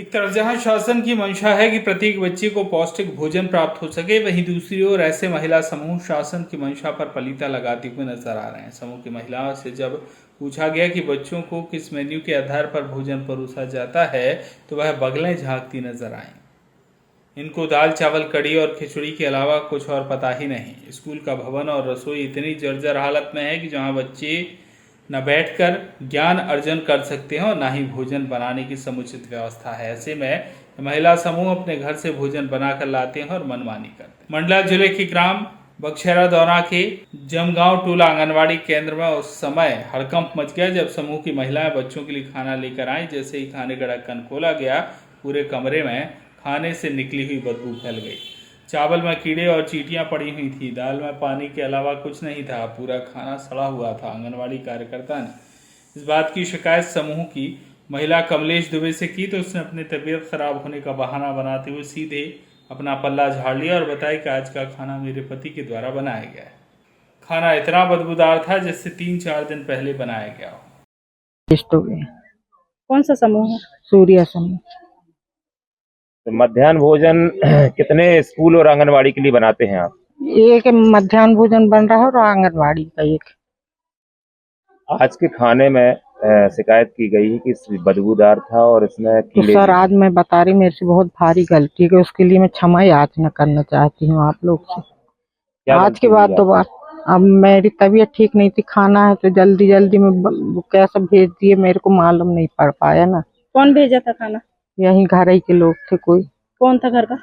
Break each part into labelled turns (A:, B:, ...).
A: एक तरफ जहां शासन की मंशा है कि प्रत्येक बच्चे को पौष्टिक भोजन प्राप्त हो सके, वहीं दूसरी ओर ऐसे महिला समूह शासन की मंशा पर पलीता लगाते हुए नजर आ रहे हैं। समूह की महिलाओं से जब पूछा गया कि बच्चों को किस मेन्यू के आधार पर भोजन परोसा जाता है, तो वह बगलें झांकती नजर आईं। इनको दाल चावल कड़ी और खिचड़ी के अलावा कुछ और पता ही नहीं। स्कूल का भवन और रसोई इतनी जर्जर हालत में है कि जहां बच्चे न बैठकर ज्ञान अर्जन कर सकते हैं और न ही भोजन बनाने की समुचित व्यवस्था है। ऐसे में महिला समूह अपने घर से भोजन बनाकर लाते हैं और मनमानी करते हैं। मंडला जिले के ग्राम बक्शेरा दौरा के जमगांव टोला आंगनवाड़ी केंद्र में उस समय हड़कंप मच गया जब समूह की महिलाएं बच्चों के लिए खाना लेकर आई। जैसे ही खाने का ढक्कन खोला गया, पूरे कमरे में खाने से निकली हुई बदबू फैल गई। चावल में कीड़े और चींटियां पड़ी हुई थी। दाल में पानी के अलावा कुछ नहीं था। पूरा खाना सड़ा हुआ था। आंगनवाड़ी कार्यकर्ता ने इस बात की शिकायत समूह की महिला कमलेश दुबे से की, तो उसने अपनी तबीयत खराब होने का बहाना बनाते हुए सीधे अपना पल्ला झाड़ लिया और बताया कि आज का खाना मेरे पति के द्वारा बनाया गया है। खाना इतना बदबूदार था जिससे 3-4 दिन पहले बनाया गया हो।
B: कौन सा समूह है?
C: सूर्य समूह।
D: तो मध्याह्न भोजन कितने स्कूल और आंगनवाड़ी के लिए बनाते हैं आप?
C: एक मध्याह्न भोजन बन रहा है और आंगनवाड़ी का एक।
D: आज के खाने में शिकायत की गई है कि बदबूदार था और इसमें
C: तो
D: कीड़े
C: सर आज मैं बता रही, मेरे से बहुत भारी गलती है, उसके लिए मैं क्षमा याचना करना चाहती हूँ आप लोग से। आज के बाद दोबारा, अब मेरी तबीयत ठीक नहीं थी, खाना है तो जल्दी जल्दी में कैसे भेज दिए मेरे को मालूम नहीं पड़ पाया ना।
B: कौन भेजा था खाना?
C: यही घर ही के लोग थे। कोई
B: कौन था घर का?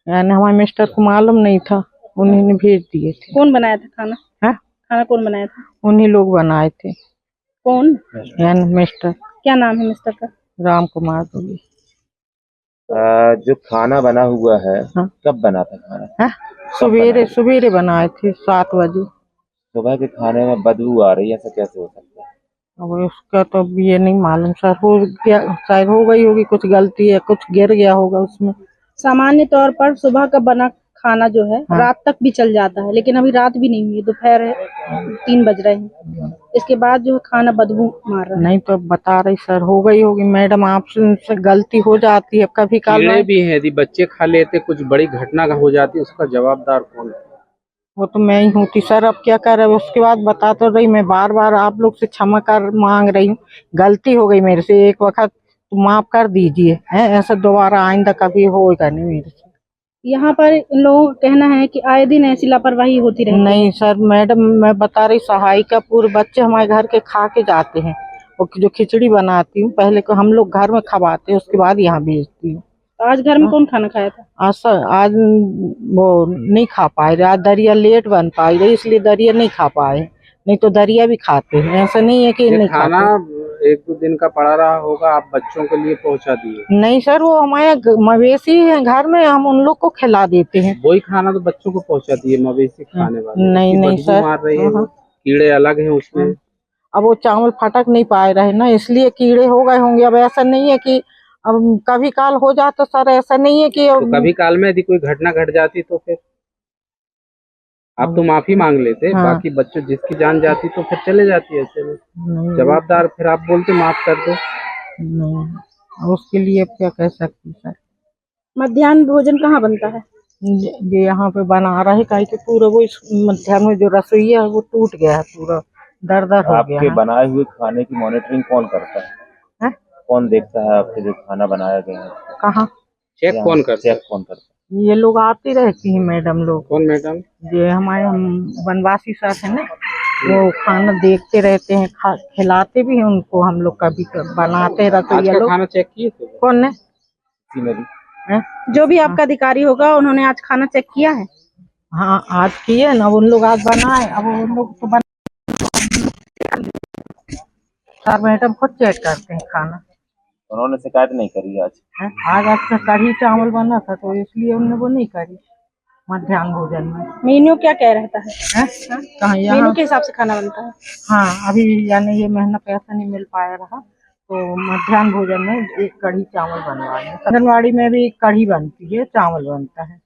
C: यानी हमारे मिस्टर को मालूम नहीं था, उन्हीं ने भेज दिए थे।
B: कौन बनाया था खाना?
C: है?
B: खाना कौन बनाया था?
C: उन्हीं लोग बनाए थे।
B: कौन?
C: यानी मिस्टर।
B: क्या नाम है मिस्टर का?
C: राम कुमार दुबे।
D: जो खाना बना हुआ है,
C: हाँ?
D: कब बना था खाना?
C: है? सवेरे बनाए थे 7 बजे।
D: सुबह के खाने में बदबू आ रही है, ऐसा कैसे हो सकता है?
C: अब उसका तो अब ये नहीं मालूम सर, हो गया शायद, हो गई होगी कुछ गलती है, कुछ गिर गया होगा उसमें।
B: सामान्य तौर पर सुबह का बना खाना जो है
C: हाँ?
B: रात तक भी चल जाता है, लेकिन अभी रात भी नहीं हुई, दोपहर है, 3 बज रहे हैं। इसके बाद जो है खाना बदबू मार रहा है।
C: नहीं तो अब बता रही सर, हो गई होगी मैडम, आपसे गलती हो जाती है कभी काल में
E: भी है। यदि बच्चे खा लेते, कुछ बड़ी घटना हो जाती, उसका जवाबदार कौन है?
C: वो तो मैं ही होती सर, अब क्या कर रहे। उसके बाद बता तो रही, मैं बार बार आप लोग से क्षमा कर मांग रही हूँ। गलती हो गई मेरे से, एक वक्त तो माफ कर दीजिए। है ऐसा दोबारा आइंदा कभी होगा नहीं मेरे से।
B: यहाँ पर इन लोगों का कहना है कि आए दिन ऐसी लापरवाही होती रहती है।
C: नहीं सर मैडम, मैं बता रही, सहायिका पूरे बच्चे हमारे घर के खा के जाते हैं। और जो खिचड़ी बनाती हूँ पहले को हम लोग घर में खवाते हैं, उसके बाद यहाँ भेजती हूँ।
B: आज घर में कौन खाना खाया था?
C: आज सर, आज वो नहीं खा पाए रहे। आज दरिया लेट बन पाई रही, इसलिए दरिया नहीं खा पाए। नहीं तो दरिया भी खाते हैं, ऐसा नहीं है कि नहीं
E: खाना
C: खाते।
E: 1-2 दिन का पड़ा रहा होगा, आप बच्चों के लिए पहुंचा दिए?
C: नहीं सर, वो हमारे मवेशी है घर में, हम उन लोग को खिला देते हैं।
E: वही खाना तो बच्चों को पहुंचा दिए, मवेशी खाने वाले।
C: नहीं सर,
E: मार रही है, कीड़े अलग हैं उसमें।
C: अब वो चावल फटक नहीं पाए रहे ना, इसलिए कीड़े हो गए होंगे। अब ऐसा नहीं है कि अब कभी काल हो जाता सर, ऐसा नहीं है कि
E: तो कभी काल में यदि कोई घटना घट जाती तो फिर आप तो माफी मांग लेते।
C: हाँ।
E: बाकी बच्चों जिसकी जान जाती तो फिर चले जाती ऐसे में। जवाबदार फिर आप बोलते माफ कर दो।
C: नहीं, उसके लिए क्या कह सकती सर।
B: मध्याह्न भोजन कहाँ बनता है?
C: ये यहाँ पे बना रहा है, काहे कि पूरा वो मध्याह्न में जो रसोई है वो टूट गया है, पूरा दर हो गया
D: आपके
C: है।
D: बनाए हुए खाने की मॉनिटरिंग कौन करता है? कौन देखता है आपके जो खाना बनाया गया है?
C: कहाँ
E: चेक कौन करता है?
C: ये लोग आती रहती है मैडम लोग।
E: कौन मैडम?
C: ये हमारे वनवासी सर है ना, वो खाना देखते रहते हैं, खिलाते भी हैं उनको। हम लोग कभी बनाते रसोईया लोग।
E: खाना चेक किए थे?
C: कौन ने?
B: जो भी आपका अधिकारी होगा, उन्होंने आज खाना चेक किया है?
C: हाँ आज किए ना, उन लोग आज बनाए। अब उन लोग तो सर मैडम खुद चेक करते हैं खाना।
D: उन्होंने शिकायत नहीं करी आज?
C: आज आपका कढ़ी चावल बना था तो इसलिए उन्होंने वो नहीं करी मध्याह्न भोजन में।
B: मेन्यू क्या कह रहता है?
C: कहाँ
B: मेन्यू के हिसाब से खाना बनता है?
C: हाँ, अभी यानी ये महीना पैसा नहीं मिल पाया रहा, तो मध्याह्न भोजन में एक कढ़ी चावल बनवाए। आंगनवाड़ी में भी कढ़ी बनती है, चावल बनता है,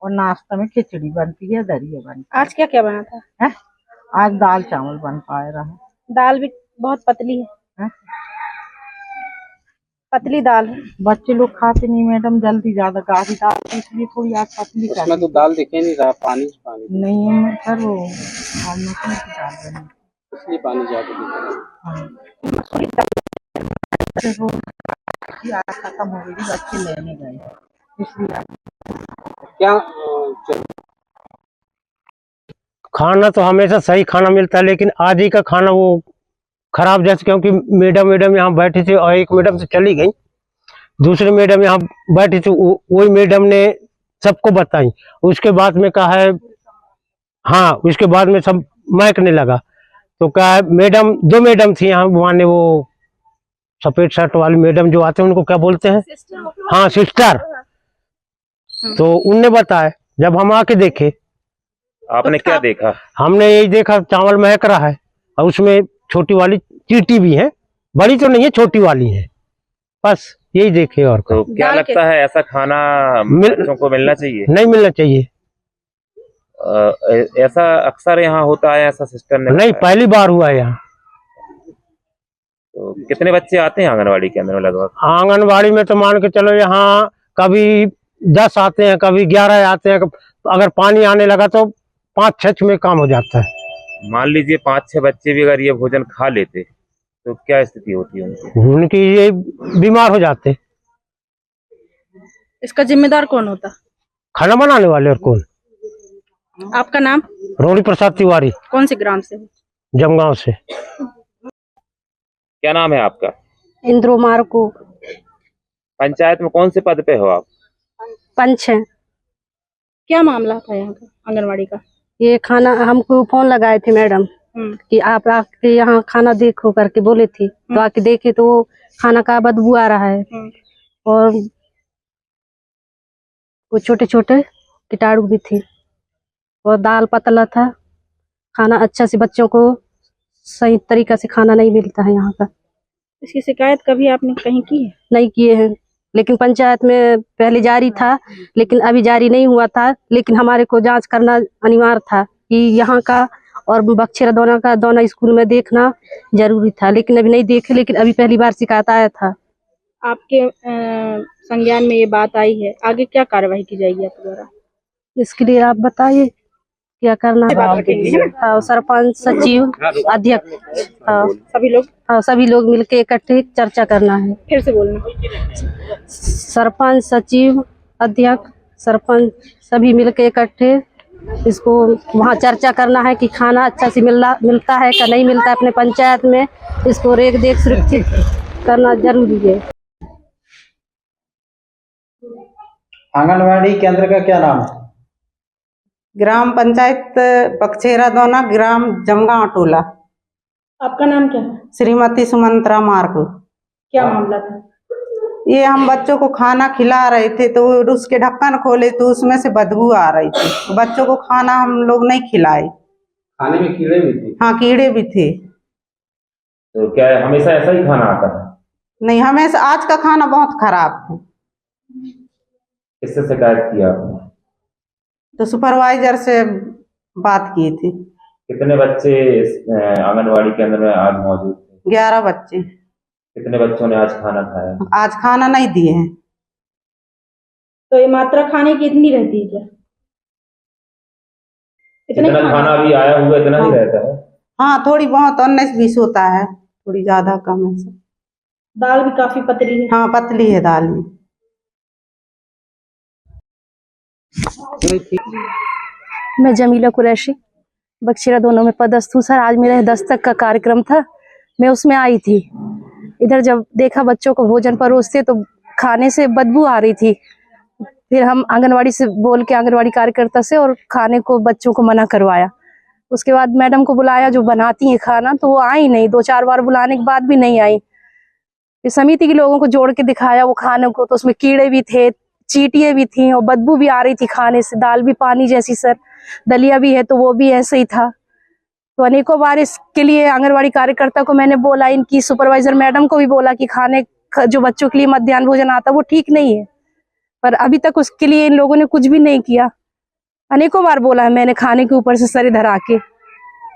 C: और नाश्ता में खिचड़ी बनती है, दरिया बनता है।
B: आज क्या क्या बना था?
C: है? आज दाल चावल बन पाए रहा।
B: दाल भी बहुत पतली है। पतली दाल है।
C: बच्चे लोग खाते नहीं मैडम, जल्दी ज्यादा गाढ़ी दाल तो इसलिए थोड़ी आज पतली कर
E: उसमें तो दाल दिखे नहीं रहा, पानी पानी
C: नहीं है सर, वो हम मशीन से डाल रहे हैं।
E: इसलिए पानी ज्यादा दिख रहा है।
C: फिर वो आज खत्म हो गई, बच्चे लेने गए इसलिए।
E: क्या
F: खाना तो हमेशा सही खाना मिलता है, लेकिन आज ही का खाना वो खराब, जैसे क्योंकि मैडम यहाँ बैठी थी और एक मैडम से चली गई, दूसरी मैडम यहाँ बैठी थी, वही मैडम ने सबको बताई। उसके बाद में कहा है, हाँ उसके बाद में सब महकने लगा। तो कहा है मैडम, दो मैडम थी यहाँ, माने वो सफेद शर्ट वाली मैडम जो आते हैं उनको क्या बोलते हैं, हाँ सिस्टर। तो उनने बताया, जब हम आके देखे,
D: आपने क्या देखा?
F: हमने यही देखा चावल महक रहा है और उसमें छोटी वाली चींटी भी है, बड़ी तो नहीं है, छोटी वाली है, बस यही देखे। और
D: तो क्या लगता है ऐसा खाना बच्चों को मिलना चाहिए?
F: नहीं मिलना चाहिए।
D: ऐसा अक्सर यहाँ होता है, ऐसा सिस्टम ने
F: नहीं, पहली बार हुआ है यहाँ।
D: तो कितने बच्चे आते हैं आंगनवाड़ी के अंदर में लगभग?
F: आंगनबाड़ी में तो मान के चलो यहाँ कभी 10 आते हैं, कभी 11 आते हैं। अगर पानी आने लगा तो 5-6 में काम हो जाता है।
D: मान लीजिए 5-6 बच्चे भी अगर ये भोजन खा लेते तो क्या स्थिति होती है उनकी?
F: उनकी ये बीमार हो जाते।
B: इसका जिम्मेदार कौन होता?
F: खाना बनाने वाले। और कौन?
B: आपका नाम?
F: रोड़ी प्रसाद तिवारी,
B: कौन से ग्राम से?
F: जमगांव से।
D: क्या नाम है आपका?
G: इंद्रो मार्को।
D: पंचायत में कौन से पद पे हो आप?
G: पंच है।
B: क्या मामला था यहाँ का आंगनवाड़ी का?
G: ये खाना हमको फोन लगाए थे मैडम कि आप आके यहाँ खाना देखो करके बोले थे। तो आके देखे तो वो खाना का बदबू आ रहा है और वो छोटे छोटे कीटाणु भी थे और दाल पतला था। खाना अच्छा से, बच्चों को सही तरीका से खाना नहीं मिलता है यहाँ का।
B: इसकी शिकायत कभी आपने कहीं की है?
G: नहीं किए हैं, लेकिन पंचायत में पहले जारी था, लेकिन अभी जारी नहीं हुआ था। लेकिन हमारे को जांच करना अनिवार्य था कि यहाँ का और बक्सेरा दोना का दोना स्कूल में देखना जरूरी था, लेकिन अभी नहीं देखे। लेकिन अभी पहली बार शिकायत आया था।
B: आपके संज्ञान में ये बात आई है, आगे क्या कार्रवाई की जाएगी आपके द्वारा?
G: इसके लिए आप बताइए क्या करना है। हाँ, सरपंच, सचिव, अध्यक्ष, हाँ
B: सभी लोग?
G: हाँ सभी लोग मिलके इकट्ठे चर्चा करना है।
B: फिर से बोलना।
G: सरपंच, सचिव, अध्यक्ष, सरपंच सभी मिलके इकट्ठे इसको वहाँ चर्चा करना है कि खाना अच्छा से मिलता है क्या नहीं मिलता है अपने पंचायत में। इसको रेख देख सुरक्षित करना जरूरी है।
H: आंगनवाड़ी केंद्र का क्या नाम है?
C: ग्राम पंचायत बक्सेरा दोना, ग्राम जमगांव टोला।
B: आपका नाम क्या है?
C: श्रीमती सुमंत्रा मार्ग।
B: क्या मामला था?
C: ये हम बच्चों को खाना खिला रहे थे तो उसके ढक्कन खोले तो उसमें से बदबू आ रही थी। बच्चों को खाना हम लोग नहीं खिलाए।
E: खाने में कीड़े भी थे?
C: हाँ कीड़े भी थे।
D: तो क्या हमेशा ऐसा ही खाना आता है?
C: नहीं, हमें आज का खाना बहुत खराब था।
D: किससे शिकायत की आपने?
C: तो सुपरवाइजर से बात की थी।
D: कितने बच्चे इस आंगनवाड़ी केंद्र में आज मौजूद थे?
C: 11 बच्चे।
D: कितने बच्चों ने आज खाना खाया?
C: आज खाना नहीं दिए हैं।
B: तो ये मात्रा खाने की इतनी रहती है क्या?
D: जितना खाना अभी आया हुआ इतना ही रहता है?
C: हाँ, थोड़ी बहुत 19-20 होता है, थोड़ी ज्यादा कम है।
B: दाल भी काफी पतली है?
C: हाँ पतली है दाल भी।
G: मैं जमीला कुरैशी, बक्सेरा दोनों में पदस्थ हूँ। सर, आज मेरा दस्तक का कार्यक्रम था, मैं उसमें आई थी। इधर जब देखा बच्चों को भोजन परोसते तो खाने से बदबू आ रही थी। फिर हम आंगनवाड़ी से बोल के, आंगनवाड़ी कार्यकर्ता से, और खाने को बच्चों को मना करवाया। उसके बाद मैडम को बुलाया जो बनाती हैं खाना, तो वो आई नहीं। 2-4 बार बुलाने के बाद भी नहीं आई। फिर समिति के लोगों को जोड़ के दिखाया वो खाने को, तो उसमें कीड़े भी थे, चींटियां भी थी और बदबू भी आ रही थी खाने से। दाल भी पानी जैसी सर, दलिया भी है तो वो भी ऐसे ही था। तो अनेकों बार इसके लिए आंगनवाड़ी कार्यकर्ता को मैंने बोला, इनकी सुपरवाइजर मैडम को भी बोला कि खाने जो बच्चों के लिए मध्याह्न भोजन आता वो ठीक नहीं है, पर अभी तक उसके लिए इन लोगों ने कुछ भी नहीं किया। अनेकों बार बोला है मैंने खाने के ऊपर से सर इधर आके।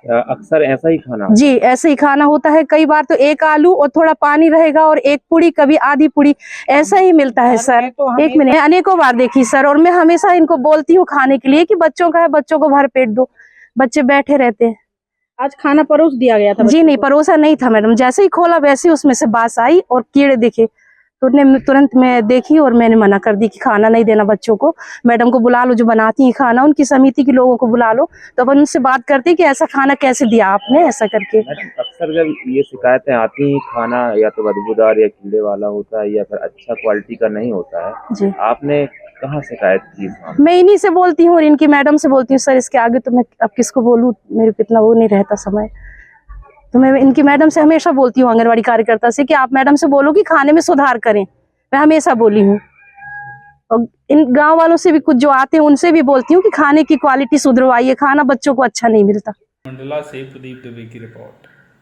D: अक्सर ऐसा ही खाना
G: जी ऐसे ही खाना होता है। कई बार तो एक आलू और थोड़ा पानी रहेगा और एक पूड़ी, कभी आधी पूड़ी, ऐसा ही मिलता है सर। एक मिनट, अनेकों बार देखी सर, और मैं हमेशा इनको बोलती हूँ खाने के लिए कि बच्चों का है, बच्चों को भर पेट दो, बच्चे बैठे रहते हैं।
B: आज खाना परोस दिया गया था
G: जी
B: बच्चों
G: नहीं,
B: को।
G: परोसा नहीं था मैडम, जैसे ही खोला वैसे ही उसमें से बास आई और कीड़े दिखे, तो तुरंत मैं देखी और मैंने मना कर दी कि खाना नहीं देना बच्चों को। मैडम को बुला लो जो बनाती हैं खाना, उनकी समिति के लोगों को बुला लो, तो अपन उनसे बात करते कि ऐसा खाना कैसे दिया आपने, ऐसा करके।
D: अक्सर जब ये शिकायतें आती हैं, खाना या तो बदबूदार या कीड़े वाला होता है या फिर अच्छा क्वालिटी का नहीं होता है,
G: जी
D: आपने कहाँ शिकायत की?
G: मैं इन्हीं से बोलती हूँ और इनकी मैडम से बोलती हूँ सर, इसके आगे तो मैं अब किसको बोलूँ, मेरे को इतना वो नहीं रहता समय। तो मैं इनकी मैडम से हमेशा बोलती हूँ, आंगनवाड़ी कार्यकर्ता से, कि आप मैडम से बोलो कि खाने में सुधार करें। मैं हमेशा बोली हूँ, और इन गांव वालों से भी कुछ जो आते हैं उनसे भी बोलती हूँ कि खाने की क्वालिटी सुधरवाइए, खाना बच्चों को अच्छा नहीं मिलता।
A: मंडला से प्रदीप दुबे की रिपोर्ट।